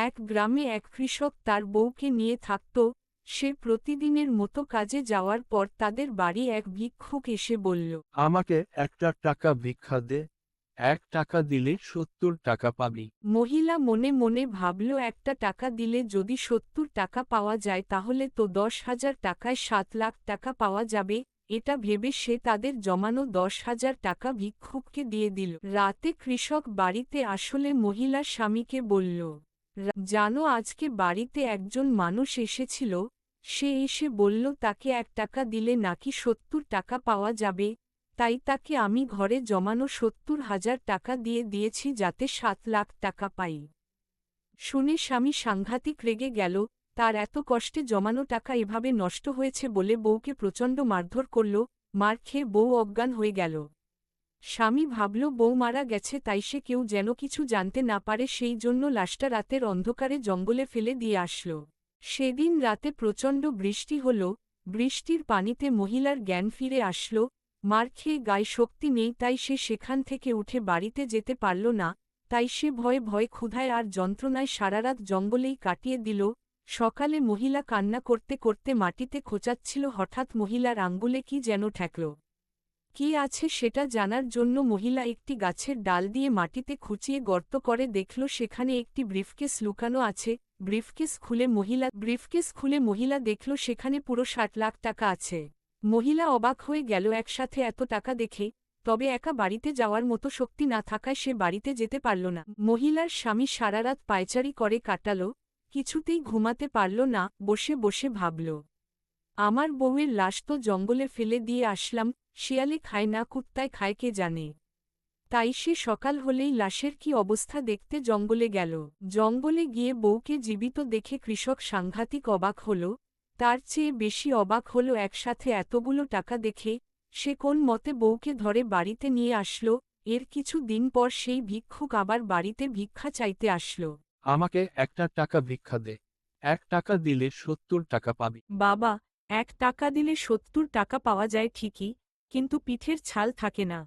এক গ্রামে এক কৃষক তার বউকে নিয়ে থাকত। সে প্রতিদিনের মতো কাজে যাওয়ার পর তাদের বাড়ি এক ভিক্ষুক এসে বলল, আমাকে একটা টাকা ভিক্ষা দে। 1 টাকা দিলে 70 টাকা পাবি। মহিলা মনে মনে ভাবল, একটা টাকা দিলে যদি 70 টাকা পাওয়া যায় তাহলে তো 10,000 টাকায় 7 লাখ টাকা পাওয়া যাবে। এটা ভেবে সে তাদের জমানো 10,000 টাকা ভিক্ষুককে দিয়ে দিল। রাতে কৃষক বাড়িতে আসলে মহিলার স্বামীকে বলল, জানো আজকে বাড়িতে একজন মানুষ এসেছিল। সে এসে বলল তাকে 1 টাকা দিলে নাকি 70 টাকা পাওয়া যাবে। তাই তাকে আমি ঘরে জমানো 70,000 টাকা দিয়ে দিয়েছি যাতে 7 লাখ টাকা পাই। শুনে স্বামী সাংঘাতিক রেগে গেল। তার এত কষ্টে জমানো টাকা এভাবে নষ্ট হয়েছে বলে বউকে প্রচণ্ড মারধর করল। মার খেয়ে বউ অজ্ঞান হয়ে গেল। স্বামী ভাবল বউ মারা গেছে, তাই সে কেউ যেন কিছু জানতে না পারে, সেই জন্য লাশটা রাতের অন্ধকারে জঙ্গলে ফেলে দিয়ে আসল। সেদিন রাতে প্রচণ্ড বৃষ্টি হল। বৃষ্টির পানিতে মহিলার জ্ঞান ফিরে আসল। মার খেয়ে গায়ে শক্তি নেই, তাই সে সেখান থেকে উঠে বাড়িতে যেতে পারল না। তাই সে ভয়ে ভয়ে ক্ষুধায় আর যন্ত্রণায় সারারাত জঙ্গলেই কাটিয়ে দিল। সকালে মহিলা কান্না করতে করতে মাটিতে খোঁচাচ্ছিল, হঠাৎ মহিলার আঙ্গুলে কি যেন ঠেকল। কি আছে সেটা জানার জন্য মহিলা একটি গাছের ডাল দিয়ে মাটিতে খুঁচিয়ে গর্ত করে দেখল সেখানে একটি ব্রিফকেস লুকানো আছে। ব্রিফকেস খুলে মহিলা দেখল সেখানে পুরো 7 লাখ টাকা আছে। মহিলা অবাক হয়ে গেল একসাথে এত টাকা দেখে। তবে একা বাড়িতে যাওয়ার মতো শক্তি না থাকায় সে বাড়িতে যেতে পারল না। মহিলার স্বামী সারারাত পায়চারি করে কাটাল। কিছুতেই ঘুমাতে পারল না, বসে বসে ভাবল, আমার বউয়ের লাশ তো জঙ্গলে ফেলে দিয়ে আসলাম, শিয়ালে খায় না কুত্তায় খায় কে জানে। তাই সে সকাল হলেই লাশের কি অবস্থা দেখতে জঙ্গলে গেল। জঙ্গলে গিয়ে বউকে জীবিত দেখে কৃষক সাংঘাতিক অবাক হল। তার চেয়ে বেশি অবাক হল একসাথে এতগুলো টাকা দেখে। সে কোন মতে বউকে ধরে বাড়িতে নিয়ে আসল। এর কিছু দিন পর সেই ভিক্ষুক আবার বাড়িতে ভিক্ষা চাইতে আসল। আমাকে একটা টাকা ভিক্ষা দে। 1 টাকা দিলে 70 টাকা পাবি। বাবা, 1 টাকা দিলে 70 টাকা পাওয়া যায় ঠিকই, কিন্তু পিঠের ছাল থাকে না।